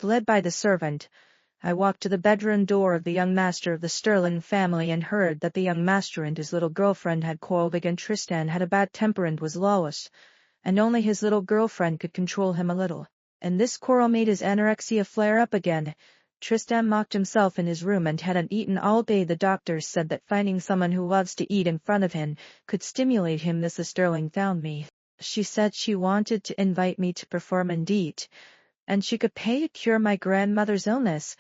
Led by the servant, I walked to the bedroom door of the young master of the Sterling family and heard that the young master and his little girlfriend had quarreled again. Tristan had a bad temper and was lawless, and only his little girlfriend could control him a little. And this quarrel made his anorexia flare up again. Tristan mocked himself in his room and hadn't eaten all day. The doctors said that finding someone who loves to eat in front of him could stimulate him. Mrs. Sterling found me. She said she wanted to invite me to perform and eat, and she could pay to cure my grandmother's illness.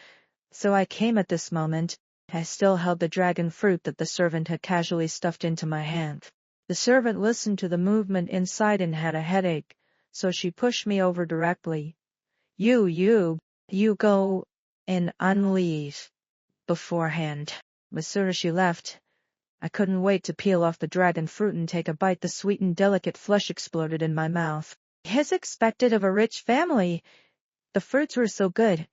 So I came at this moment. I still held the dragon fruit that the servant had casually stuffed into my hand. The servant listened to the movement inside and had a headache, so she pushed me over directly. You go and unleash beforehand. As soon as she left, I couldn't wait to peel off the dragon fruit and take a bite. The sweet and delicate flesh exploded in my mouth. As expected of a rich family, the fruits were so good.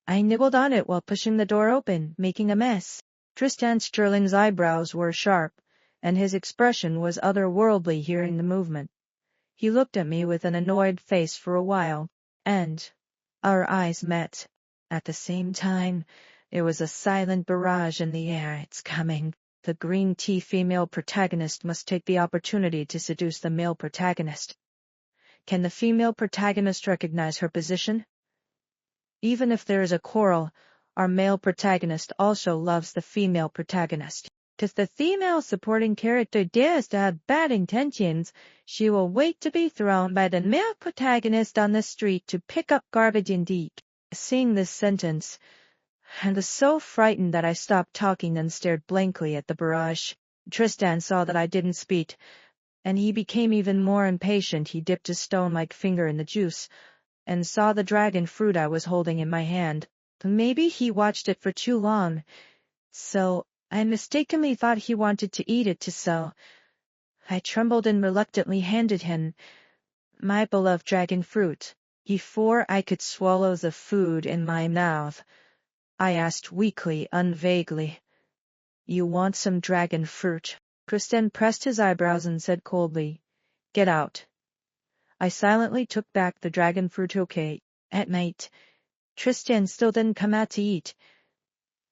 I nibbled on it while pushing the door open, making a mess. Tristan Sterling's eyebrows were sharp, and his expression was otherworldly hearing the movement. He looked at me with an annoyed face for a while, and our eyes met. At the same time, there was a silent barrage in the air. It's coming. The green tea female protagonist must take the opportunity to seduce the male protagonist. Can the female protagonist recognize her position? Even if there is a quarrel, our male protagonist also loves the female protagonist. If the female supporting character dares to have bad intentions, she will wait to be thrown by the male protagonist on the street to pick up garbage indeed. Seeing this sentence, I was so frightened that I stopped talking and stared blankly at the barrage. Tristan saw that I didn't speak, and he became even more impatient. He dipped his stone-like finger in the juice, and saw the dragon fruit I was holding in my hand. Maybe he watched it for too long, so I mistakenly thought he wanted to eat it too. So I trembled and reluctantly handed him my beloved dragon fruit. Before I could swallow the food in my mouth, I asked weakly and vaguely, "You want some dragon fruit?" Tristan pressed his eyebrows and said coldly, "Get out." I silently took back the dragon fruit. Okay. At night, Tristan still didn't come out to eat.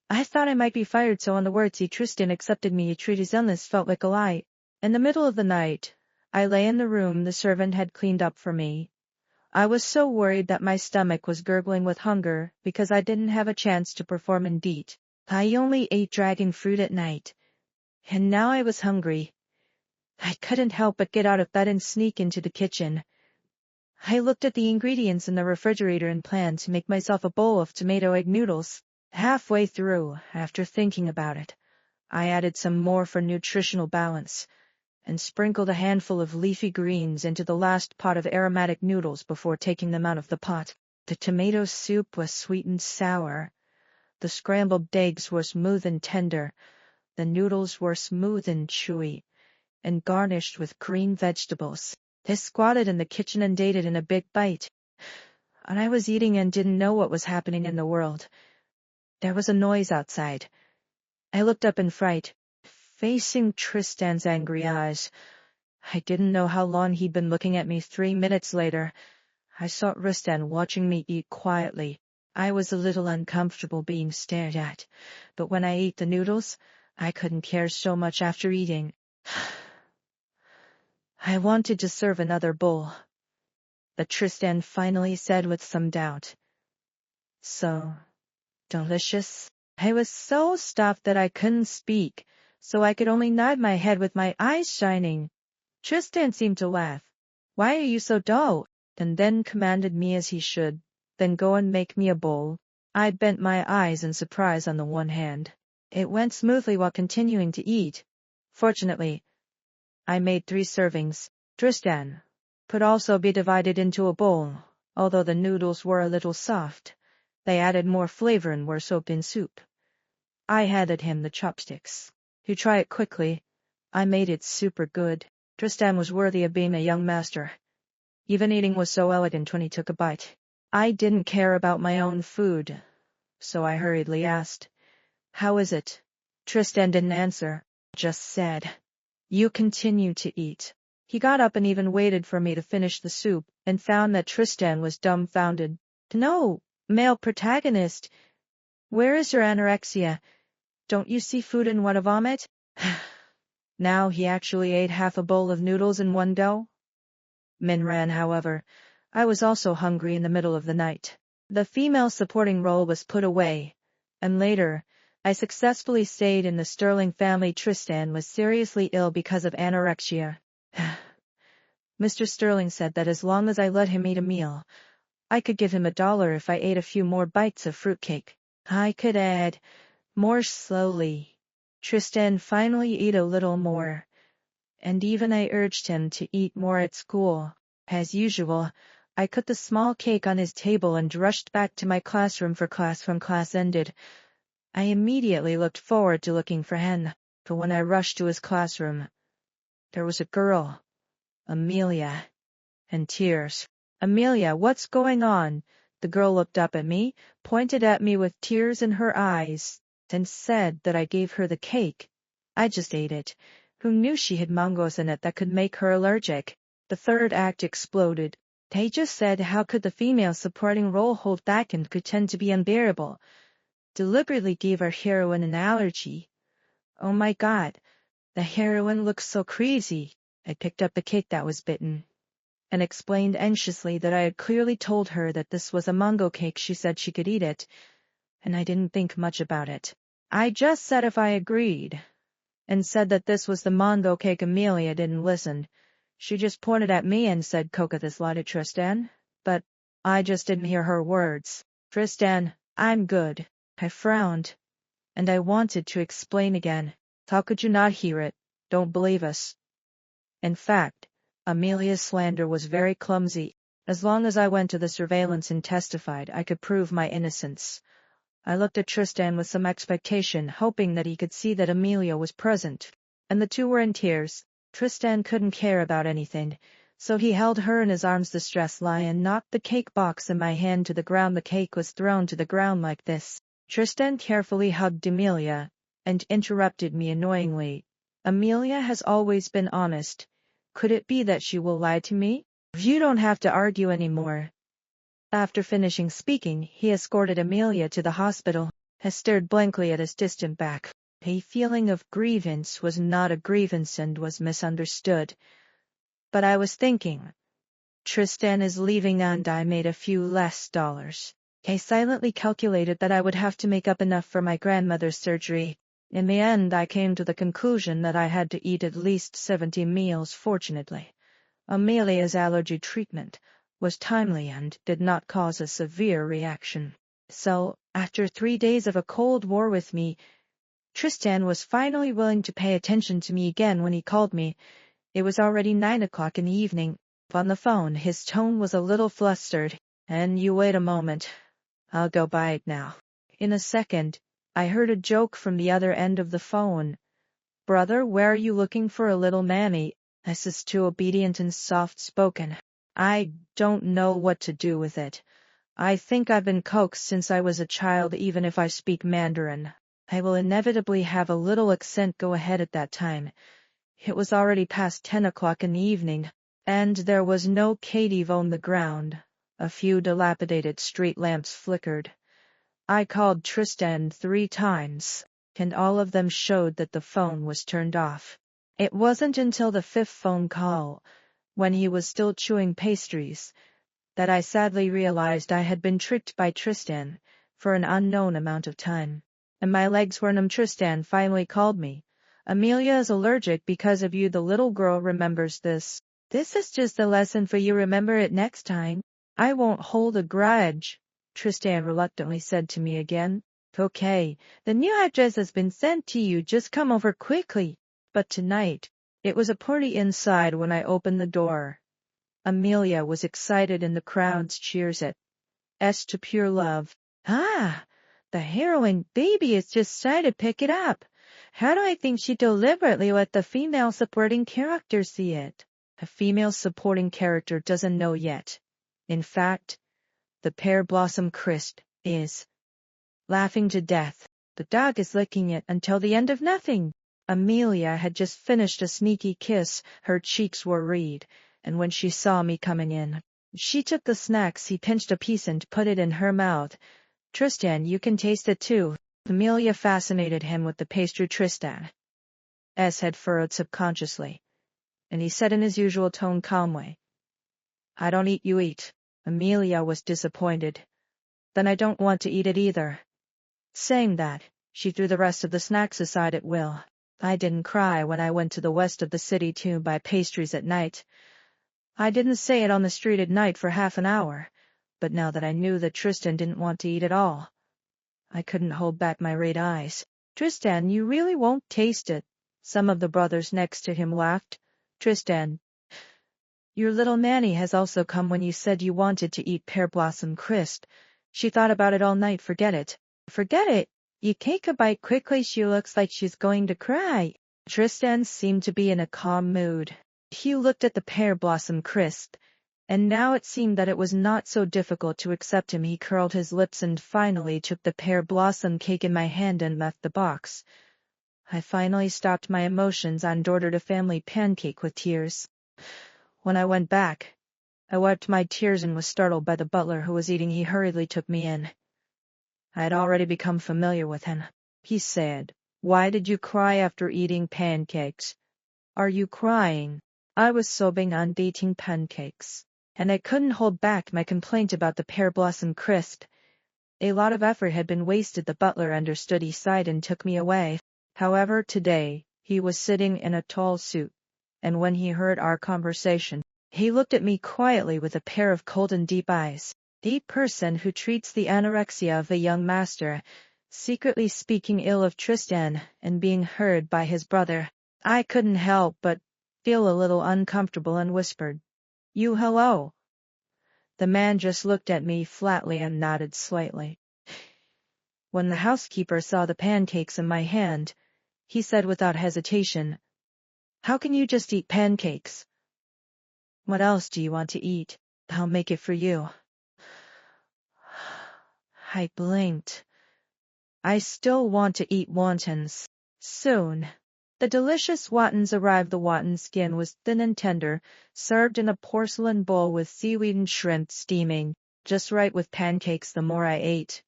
I thought I might be fired, so on the words Tristan accepted me to treat his illness felt like a lie. In the middle of the night, I lay in the room the servant had cleaned up for me. I was so worried that my stomach was gurgling with hunger because I didn't have a chance to perform and eat. I only ate dragon fruit at night, and now I was hungry. I couldn't help but get out of bed and sneak into the kitchen. I looked at the ingredients in the refrigerator and planned to make myself a bowl of tomato egg noodles. Halfway through, after thinking about it, I added some more for nutritional balance, and sprinkled a handful of leafy greens into the last pot of aromatic noodles before taking them out of the pot. The tomato soup was sweet and sour. The scrambled eggs were smooth and tender. The noodles were smooth and chewy, and garnished with green vegetables. I squatted in the kitchen and ate it in a big bite. And I was eating and didn't know what was happening in the world. There was a noise outside. I looked up in fright, facing Tristan's angry eyes. I didn't know how long he'd been looking at me. 3 minutes later, I saw Tristan watching me eat quietly. I was a little uncomfortable being stared at, but when I ate the noodles, I couldn't care so much after eating. I wanted to serve another bowl, but Tristan finally said with some doubt, "So delicious?" I was so stuffed that I couldn't speak, so I could only nod my head with my eyes shining. Tristan seemed to laugh. "Why are you so dull?" And then commanded me as he should, "Then go and make me a bowl." I bent my eyes in surprise on the one hand. It went smoothly while continuing to eat. Fortunately, I made 3 servings. Tristan could also be divided into a bowl, although the noodles were a little soft. They added more flavor and were soaked in soup. I handed him the chopsticks. "You try it quickly. I made it super good." Tristan was worthy of being a young master. Even eating was so elegant when he took a bite. I didn't care about my own food, so I hurriedly asked, "How is it?" Tristan didn't answer, just said, "You continue to eat." He got up and even waited for me to finish the soup, and found that Tristan was dumbfounded. "No, Male protagonist, where is your anorexia? Don't you see food and want to vomit? Now he actually ate half a bowl of noodles in one go. Min ran, however. I was also hungry in the middle of the night. The female supporting role was put away, and later, I successfully stayed in the Sterling family. Tristan was seriously ill because of anorexia. Mr. Sterling said that as long as I let him eat a meal, I could give him $1 if I ate a few more bites of fruitcake. I could add more slowly. Tristan finally ate a little more, and even I urged him to eat more at school. As usual, I cut the small cake on his table and rushed back to my classroom for class when class ended. I immediately looked forward to looking for Hen, but when I rushed to his classroom, there was a girl, Amelia, and tears. Amelia, what's going on? The girl looked up at me, pointed at me with tears in her eyes, and said that I gave her the cake. I just ate it. Who knew she had mangoes in it that could make her allergic? The third act exploded. They just said how could the female supporting role hold back and pretend to be unbearable? Deliberately gave our heroine an allergy. Oh my God, the heroine looks so crazy. I picked up the cake that was bitten and explained anxiously that I had clearly told her that this was a mango cake. She said she could eat it, and I didn't think much about it. I just said if I agreed, and said that this was the mango cake. Amelia didn't listen. She just pointed at me and said, "Coca this lot of Tristan," but I just didn't hear her words. Tristan, I'm good. I frowned, and I wanted to explain again. How could you not hear it? Don't believe us. In fact, Amelia's slander was very clumsy. As long as I went to the surveillance and testified, I could prove my innocence. I looked at Tristan with some expectation, hoping that he could see that Amelia was present, and the two were in tears. Tristan couldn't care about anything, so he held her in his arms. The stress lion knocked the cake box in my hand to the ground. The cake was thrown to the ground like this. Tristan carefully hugged Amelia, and interrupted me annoyingly. Amelia has always been honest. Could it be that she will lie to me? You don't have to argue anymore. After finishing speaking, he escorted Amelia to the hospital. I stared blankly at his distant back. A feeling of grievance was not a grievance and was misunderstood. But I was thinking, Tristan is leaving and I made a few less dollars. I silently calculated that I would have to make up enough for my grandmother's surgery. In the end, I came to the conclusion that I had to eat at least 70 meals. Fortunately, Amelia's allergy treatment was timely and did not cause a severe reaction. So, after 3 days of a cold war with me, Tristan was finally willing to pay attention to me again when he called me. It was already 9 o'clock in the evening. On the phone, his tone was a little flustered. "And you wait a moment. I'll go buy it now." In a second, I heard a joke from the other end of the phone. "Brother, where are you looking for a little mammy?" This is too obedient and soft-spoken. I don't know what to do with it. I think I've been coaxed since I was a child, even if I speak Mandarin. I will inevitably have a little accent. Go ahead at that time. It was already past 10 o'clock in the evening, and there was no cative on the ground. A few dilapidated street lamps flickered. I called Tristan 3 times, and all of them showed that the phone was turned off. It wasn't until the 5th phone call, when he was still chewing pastries, that I sadly realized I had been tricked by Tristan for an unknown amount of time, and my legs were numb. Tristan finally called me. "Amelia is allergic because of you. The little girl remembers this. This is just a lesson for you. Remember it next time. I won't hold a grudge," Tristan reluctantly said to me again. "Okay, the new address has been sent to you. Just come over quickly." But tonight, it was a party inside when I opened the door. Amelia was excited and the crowd's cheers at S to pure love. "Ah, the heroine baby is just shy to pick it up. How do I think she deliberately let the female supporting character see it?" A female supporting character doesn't know yet. In fact, the pear blossom crisp is laughing to death. The dog is licking it until the end of nothing. Amelia had just finished a sneaky kiss. Her cheeks were red, and when she saw me coming in, She took the snacks, he pinched a piece and put it in her mouth. Tristan, you can taste it too. Amelia fascinated him with the pastry. Tristan's head furrowed subconsciously, and he said in his usual tone calmly, I don't eat, you eat. Amelia was disappointed. Then I don't want to eat it either. Saying that, she threw the rest of the snacks aside at will. I didn't cry when I went to the west of the city to buy pastries at night. I didn't say it on the street at night for half an hour, but now that I knew that Tristan didn't want to eat at all, I couldn't hold back my red eyes. Tristan, you really won't taste it. Some of the brothers next to him laughed. Tristan, your little Manny has also come when you said you wanted to eat pear blossom crisp. She thought about it all night. Forget it. Forget it. You take a bite quickly. She looks like she's going to cry. Tristan seemed to be in a calm mood. He looked at the pear blossom crisp, and now it seemed that it was not so difficult to accept him. He curled his lips and finally took the pear blossom cake in my hand and left the box. I finally stopped my emotions and ordered a family pancake with tears. When I went back, I wiped my tears and was startled by the butler who was eating. He hurriedly took me in. I had already become familiar with him. He said, Why did you cry after eating pancakes? Are you crying? I was sobbing on eating pancakes, and I couldn't hold back my complaint about the pear blossom crisp. A lot of effort had been wasted. The butler understood. He sighed and took me away. However, today, he was sitting in a tall suit, and when he heard our conversation, he looked at me quietly with a pair of cold and deep eyes. The person who treats the anorexia of a young master, secretly speaking ill of Tristan and being heard by his brother. I couldn't help but feel a little uncomfortable and whispered, You hello. The man just looked at me flatly and nodded slightly. When the housekeeper saw the pancakes in my hand, he said without hesitation, How can you just eat pancakes? What else do you want to eat? I'll make it for you. I blinked. I still want to eat wontons. Soon. The delicious wontons arrived. The wonton skin was thin and tender, served in a porcelain bowl with seaweed and shrimp steaming, just right with pancakes. The more I ate,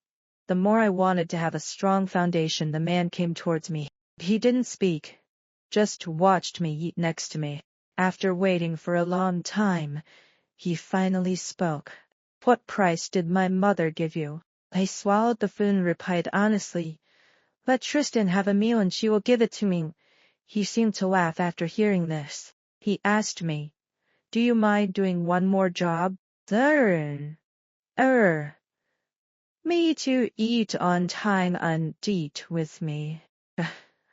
the more I wanted to have a strong foundation. The man came towards me. He didn't speak, just watched me eat next to me. After waiting for a long time, he finally spoke. What price did my mother give you? I swallowed the food and replied honestly, Let Tristan have a meal and she will give it to me. He seemed to laugh after hearing this. He asked me, Do you mind doing one more job? Me to eat on time and eat with me.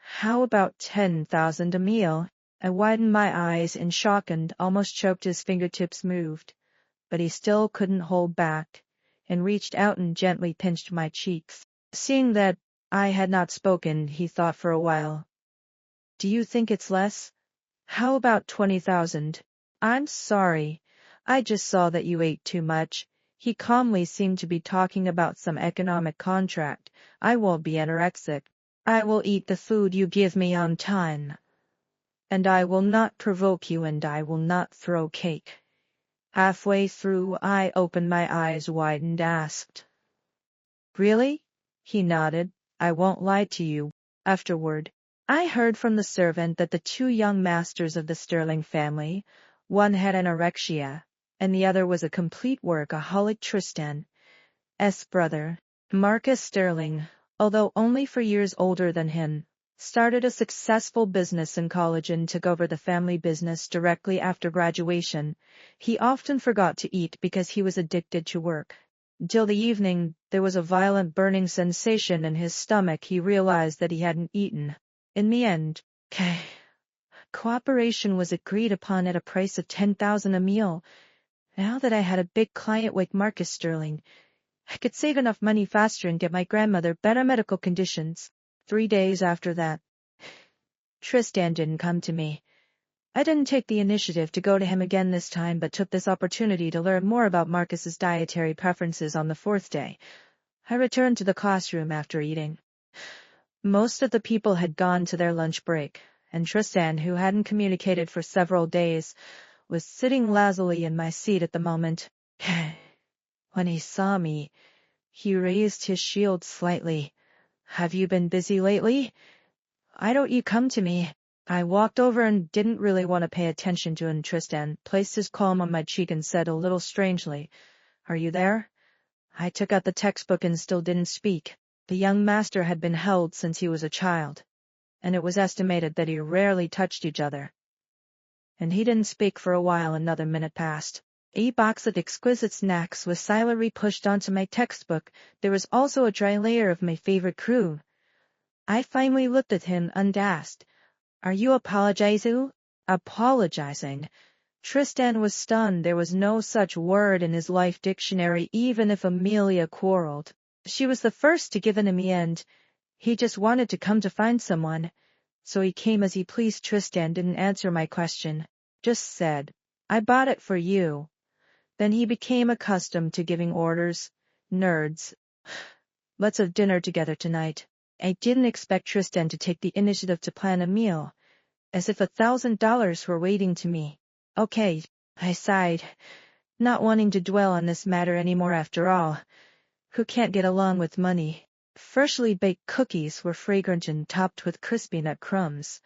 How about 10,000 a meal? I widened my eyes in shock and almost choked. His fingertips moved, but he still couldn't hold back, and reached out and gently pinched my cheeks. Seeing that I had not spoken, he thought for a while. Do you think it's less? How about 20,000? I'm sorry. I just saw that you ate too much. He calmly seemed to be talking about some economic contract. I won't be anorexic. I will eat the food you give me on time. And I will not provoke you, and I will not throw cake. Halfway through, I opened my eyes wide and asked, Really? He nodded. I won't lie to you. Afterward, I heard from the servant that the two young masters of the Sterling family, one had anorexia, and the other was a complete workaholic. Tristan's brother, Marcus Sterling, although only 4 years older than him, started a successful business in college and took over the family business directly after graduation. He often forgot to eat because he was addicted to work. Till the evening, there was a violent burning sensation in his stomach. He realized that he hadn't eaten. In the end, cooperation was agreed upon at a price of 10,000 a meal. Now that I had a big client like Marcus Sterling, I could save enough money faster and get my grandmother better medical conditions. 3 days after that, Tristan didn't come to me. I didn't take the initiative to go to him again this time, but took this opportunity to learn more about Marcus's dietary preferences. On the 4th day, I returned to the classroom after eating. Most of the people had gone to their lunch break, and Tristan, who hadn't communicated for several days, was sitting lazily in my seat at the moment. When he saw me, he raised his shield slightly. Have you been busy lately? Why don't you come to me? I walked over and didn't really want to pay attention to him. Tristan placed his palm on my cheek and said a little strangely, Are you there? I took out the textbook and still didn't speak. The young master had been held since he was a child, and it was estimated that he rarely touched each other. And he didn't speak for a while. Another minute passed. A box of exquisite snacks was silently pushed onto my textbook. There was also a dry layer of my favorite crew. I finally looked at him and asked, Are you apologizing? Apologizing? Tristan was stunned. There was no such word in his life dictionary, even if Amelia quarreled. She was the first to give in the end. He just wanted to come to find someone. So he came as he pleased. Tristan didn't answer my question, just said, I bought it for you. Then he became accustomed to giving orders. Nerds. Let's have dinner together tonight. I didn't expect Tristan to take the initiative to plan a meal, as if $1,000 were waiting to me. Okay, I sighed, not wanting to dwell on this matter anymore. After all, who can't get along with money? Freshly baked cookies were fragrant and topped with crispy nut crumbs.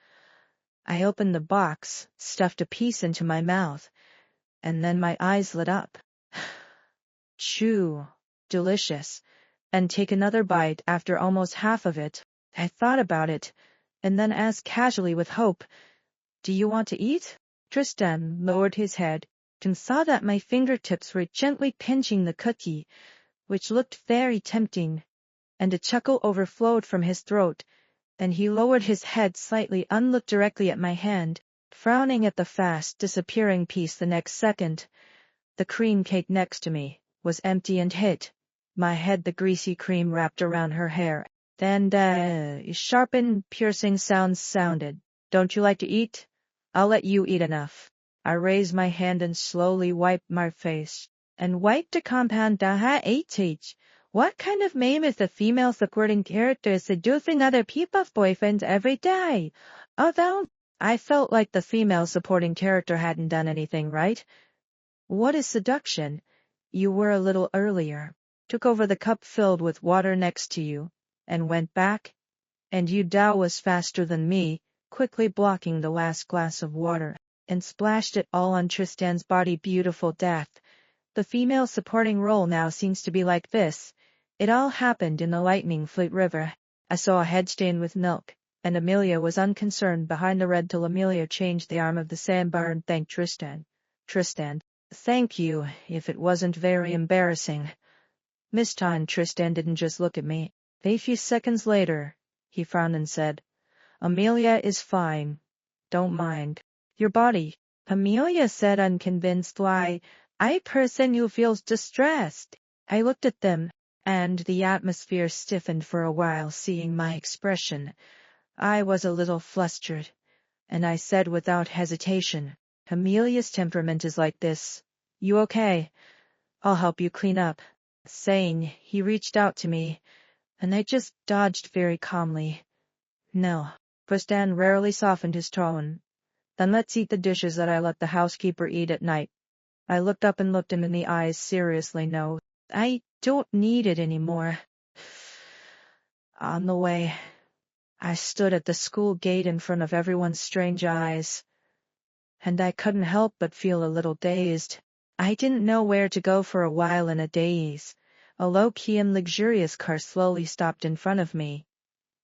I opened the box, stuffed a piece into my mouth, and then my eyes lit up. Chew. Delicious. And take another bite. After almost half of it, I thought about it, and then asked casually with hope, Do you want to eat? Tristan lowered his head and saw that my fingertips were gently pinching the cookie, which looked very tempting, and a chuckle overflowed from his throat. Then he lowered his head slightly and looked directly at my hand, frowning at the fast disappearing piece. The next second, the cream cake next to me was empty and hit my head. The greasy cream wrapped around her hair. Then sharpened, piercing sounds sounded. Don't you like to eat? I'll let you eat enough. I raised my hand and slowly wiped my face, and wiped a compound age. What kind of meme is the female supporting character seducing other people's boyfriends every day? Although, I felt like the female supporting character hadn't done anything right. What is seduction? You were a little earlier. Took over the cup filled with water next to you, and went back. And you was faster than me, quickly blocking the last glass of water, and splashed it all on Tristan's body. Beautiful death. The female supporting role now seems to be like this. It all happened in the lightning fleet river. I saw a head stained with milk, and Amelia was unconcerned behind the red till Amelia changed the arm of the sandbar and thanked Tristan. Tristan, thank you, if it wasn't very embarrassing. Miss Time. Tristan didn't just look at me. A few seconds later, he frowned and said, Amelia is fine. Don't mind. Your body. Amelia said, unconvinced. Why, I person who feels distressed. I looked at them, and the atmosphere stiffened for a while. Seeing my expression, I was a little flustered, and I said without hesitation, Amelia's temperament is like this. You okay? I'll help you clean up. Saying, he reached out to me, and I just dodged very calmly. No. Tristan rarely softened his tone. Then let's eat the dishes that I let the housekeeper eat at night. I looked up and looked him in the eyes seriously. No, I don't need it anymore. On the way, I stood at the school gate in front of everyone's strange eyes, and I couldn't help but feel a little dazed. I didn't know where to go for a while. In a daze, a low-key and luxurious car slowly stopped in front of me.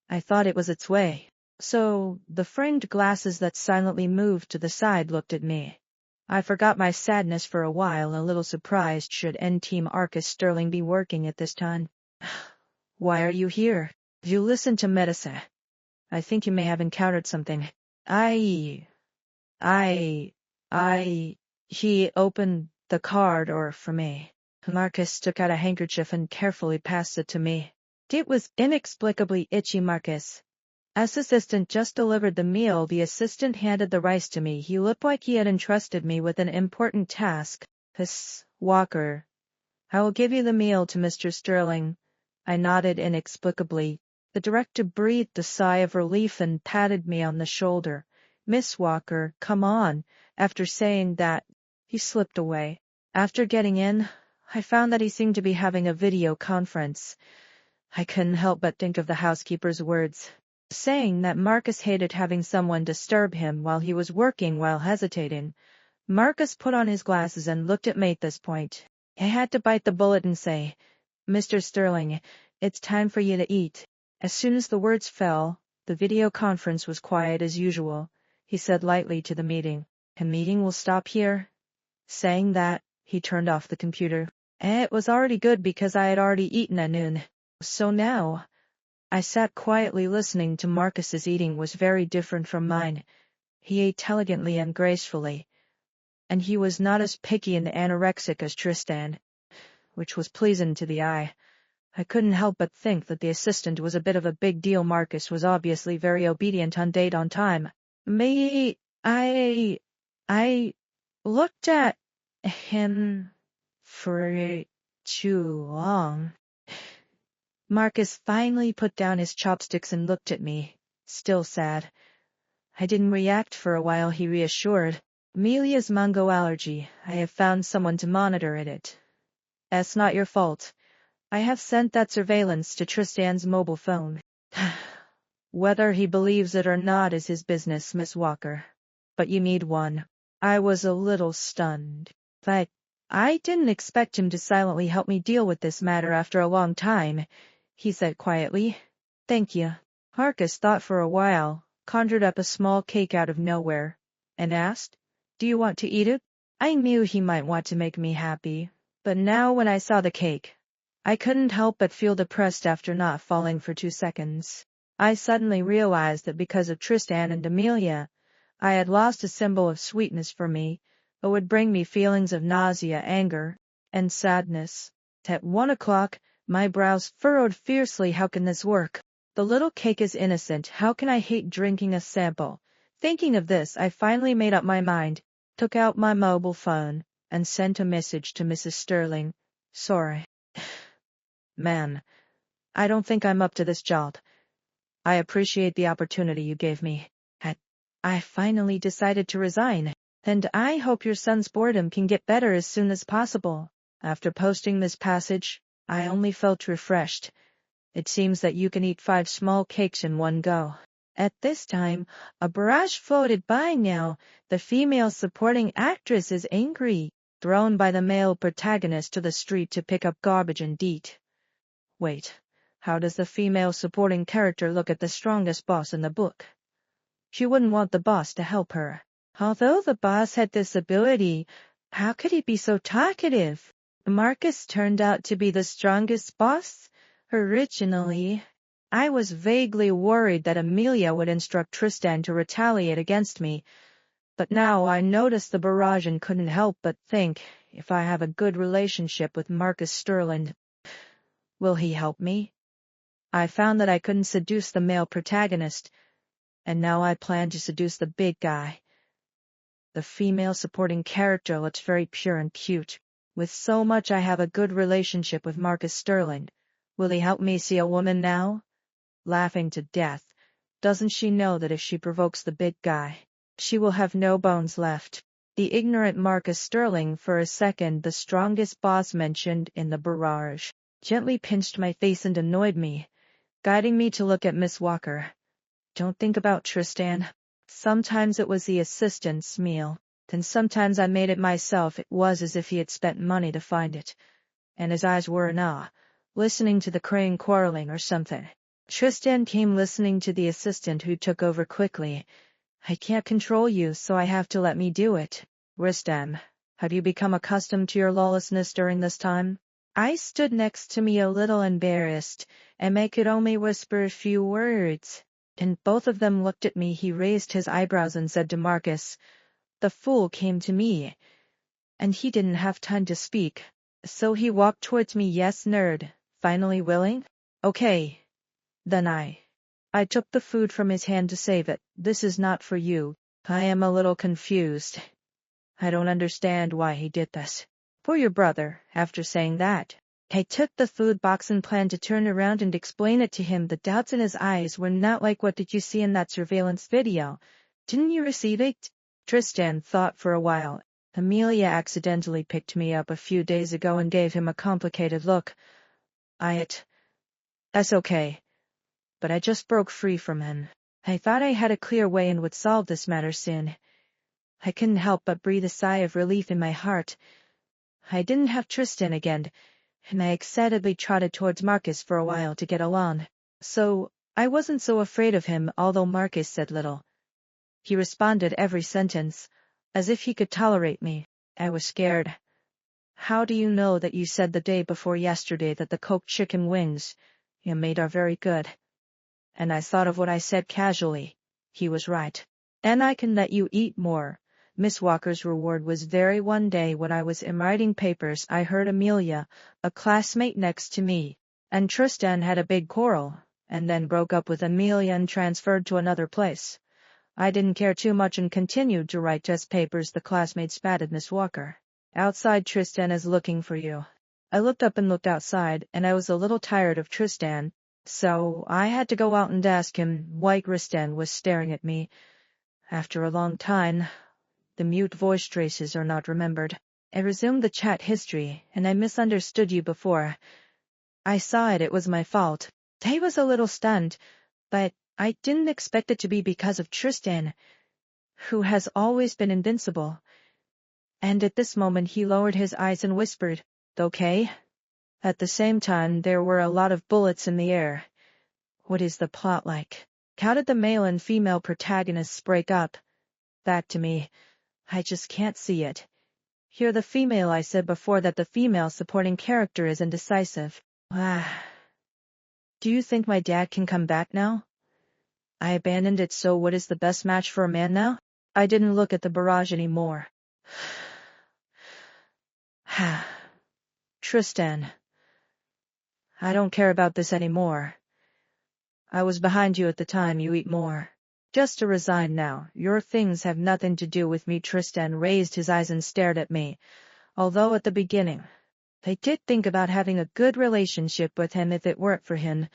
I thought it was its way. So, the framed glasses that silently moved to the side looked at me. I forgot my sadness for a while, a little surprised. Should N-Team Arcus Sterling be working at this time? Why are you here? You listen to Medicine. I think you may have encountered something. He opened the car door for me. Marcus took out a handkerchief and carefully passed it to me. It was inexplicably itchy. Marcus. As assistant just delivered the meal. The assistant handed the rice to me. He looked like he had entrusted me with an important task. Walker. I will give you the meal to Mr. Sterling. I nodded inexplicably. The director breathed a sigh of relief and patted me on the shoulder. Miss Walker, come on. After saying that, he slipped away. After getting in, I found that he seemed to be having a video conference. I couldn't help but think of the housekeeper's words, saying that Marcus hated having someone disturb him while he was working while hesitating. Marcus put on his glasses and looked at me at this point. I had to bite the bullet and say, "Mr. Sterling, it's time for you to eat." As soon as the words fell, the video conference was quiet as usual. He said lightly to the meeting, "The meeting will stop here." Saying that, he turned off the computer. It was already good because I had already eaten at noon. So now, I sat quietly listening to Marcus's eating was very different from mine. He ate elegantly and gracefully, and he was not as picky and anorexic as Tristan, which was pleasing to the eye. I couldn't help but think that the assistant was a bit of a big deal. Marcus was obviously very obedient on date on time. I looked at him for too long. Marcus finally put down his chopsticks and looked at me, still sad. I didn't react for a while. He reassured, "Amelia's mango allergy. I have found someone to monitor it. That's not your fault. I have sent that surveillance to Tristan's mobile phone." Whether he believes it or not is his business, Miss Walker. But you need one. I was a little stunned. But I didn't expect him to silently help me deal with this matter after a long time. He said quietly, "Thank you." Marcus thought for a while, conjured up a small cake out of nowhere, and asked, "Do you want to eat it?" I knew he might want to make me happy, but now when I saw the cake, I couldn't help but feel depressed after not falling for 2 seconds. I suddenly realized that because of Tristan and Amelia, I had lost a symbol of sweetness for me, but would bring me feelings of nausea, anger, and sadness. At 1 o'clock, my brows furrowed fiercely. How can this work? The little cake is innocent. How can I hate drinking a sample? Thinking of this, I finally made up my mind, took out my mobile phone, and sent a message to Mrs. Sterling. "Sorry. Man, I don't think I'm up to this job. I appreciate the opportunity you gave me. I finally decided to resign, and I hope your son's boredom can get better as soon as possible." After posting this passage, I only felt refreshed. It seems that you can eat 5 small cakes in one go. At this time, a barrage floated by. Now, the female supporting actress is angry, thrown by the male protagonist to the street to pick up garbage and eat. Wait, how does the female supporting character look at the strongest boss in the book? She wouldn't want the boss to help her. Although the boss had this ability, how could he be so talkative? Marcus turned out to be the strongest boss. Originally, I was vaguely worried that Amelia would instruct Tristan to retaliate against me, but now I noticed the barrage and couldn't help but think, if I have a good relationship with Marcus Sterling, will he help me? I found that I couldn't seduce the male protagonist, and now I plan to seduce the big guy. The female supporting character looks very pure and cute. With so much I have a good relationship with Marcus Sterling. Will he help me see a woman now? Laughing to death. Doesn't she know that if she provokes the big guy, she will have no bones left? The ignorant Marcus Sterling, for a second the strongest boss mentioned in the barrage, gently pinched my face and annoyed me, guiding me to look at Miss Walker. Don't think about Tristan. Sometimes it was the assistant's meal, then sometimes I made it myself. It was as if he had spent money to find it. And his eyes were in awe, listening to the crane quarreling or something. Tristan came listening to the assistant, who took over quickly. I can't control you, so I have to let me do it. Tristan, have you become accustomed to your lawlessness during this time? I stood next to me a little embarrassed, and I could only whisper a few words. And both of them looked at me. He raised his eyebrows and said to Marcus, "The fool came to me." And he didn't have time to speak, so he walked towards me. "Yes, nerd. Finally willing? Okay. Then I took the food from his hand to save it. "This is not for you." I am a little confused. I don't understand why he did this. "For your brother." After saying that, I took the food box and planned to turn around and explain it to him. The doubts in his eyes were not like, "What did you see in that surveillance video? Didn't you receive it?" Tristan thought for a while, Amelia accidentally picked me up a few days ago and gave him a complicated look. That's okay. But I just broke free from him. I thought I had a clear way and would solve this matter soon. I couldn't help but breathe a sigh of relief in my heart. I didn't have Tristan again, and I excitedly trotted towards Marcus for a while to get along. So, I wasn't so afraid of him, although Marcus said little. He responded every sentence, as if he could tolerate me. I was scared. How do you know that you said the day before yesterday that the cooked chicken wings you made are very good? And I thought of what I said casually. He was right. And I can let you eat more. Miss Walker's reward was very one day when I was writing papers I heard Amelia, a classmate next to me, and Tristan had a big quarrel, and then broke up with Amelia and transferred to another place. I didn't care too much and continued to write test papers. The classmates patted Miss Walker. Outside, Tristan is looking for you. I looked up and looked outside, and I was a little tired of Tristan, so I had to go out and ask him why Tristan was staring at me. After a long time, the mute voice traces are not remembered. I resumed the chat history, and I misunderstood you before. I saw it was my fault. I was a little stunned, but I didn't expect it to be because of Tristan, who has always been invincible. And at this moment he lowered his eyes and whispered, "Okay?" At the same time there were a lot of bullets in the air. What is the plot like? How did the male and female protagonists break up? That to me, I just can't see it. Here the female, I said before that the female supporting character is indecisive. Do you think my dad can come back now? I abandoned it, so what is the best match for a man now? I didn't look at the barrage anymore. Tristan. I don't care about this anymore. I was behind you at the time. You eat more. Just to resign now. Your things have nothing to do with me. Tristan raised his eyes and stared at me. Although at the beginning, I did think about having a good relationship with him if it weren't for him.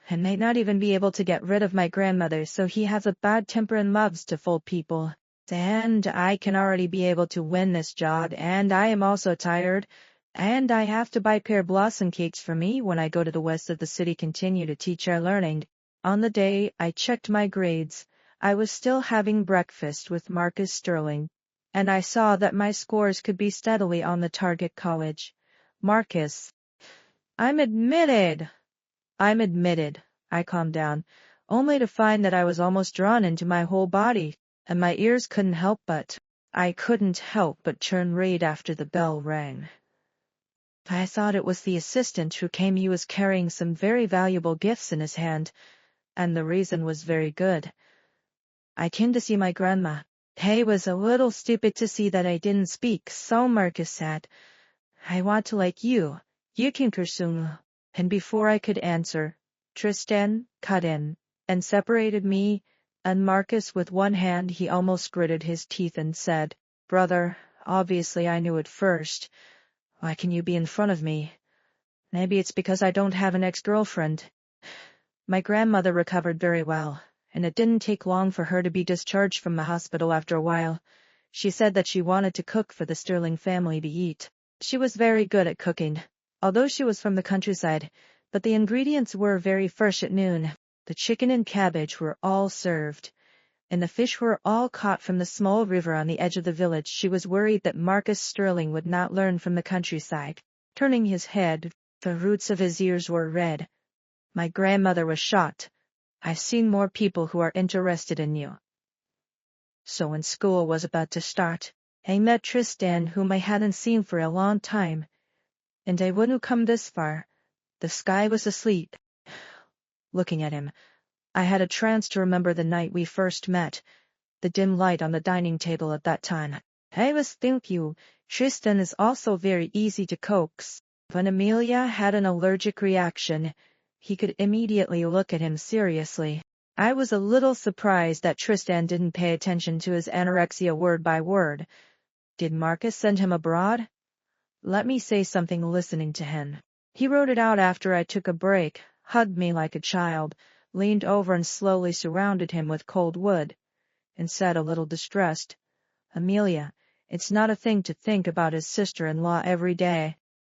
I may not even be able to get rid of my grandmother, so he has a bad temper and loves to fool people. And I can already be able to win this job, and I am also tired. And I have to buy pear blossom cakes for me when I go to the west of the city, continue to teach our learning. On the day I checked my grades, I was still having breakfast with Marcus Sterling, and I saw that my scores could be steadily on the target college. Marcus. I'm admitted. I calmed down, only to find that I was almost drawn into my whole body, and my ears couldn't help but turn right after the bell rang. I thought it was the assistant who came. He was carrying some very valuable gifts in his hand, and the reason was very good. I came to see my grandma. I was a little stupid to see that I didn't speak, so Marcus said, "I want to like you. You can pursue." And before I could answer, Tristan cut in and separated me and Marcus with one hand. He almost gritted his teeth and said, "Brother, obviously I knew it first. Why can you be in front of me? Maybe it's because I don't have an ex-girlfriend." My grandmother recovered very well, and it didn't take long for her to be discharged from the hospital after a while. She said that she wanted to cook for the Sterling family to eat. She was very good at cooking, although she was from the countryside, but the ingredients were very fresh at noon. The chicken and cabbage were all served, and the fish were all caught from the small river on the edge of the village. She was worried that Marcus Sterling would not learn from the countryside. Turning his head, the roots of his ears were red. My grandmother was shocked. "I've seen more people who are interested in you." So when school was about to start, I met Tristan, whom I hadn't seen for a long time. And I wouldn't come this far. The sky was asleep. Looking at him, I had a chance to remember the night we first met, the dim light on the dining table at that time. I was thinking, Tristan is also very easy to coax. When Amelia had an allergic reaction, he could immediately look at him seriously. I was a little surprised that Tristan didn't pay attention to his anorexia word by word. Did Marcus send him abroad? Let me say something listening to him. He wrote it out after I took a break, hugged me like a child, leaned over and slowly surrounded him with cold wood, and said a little distressed, "Amelia, It's not a thing to think about his sister-in-law every day.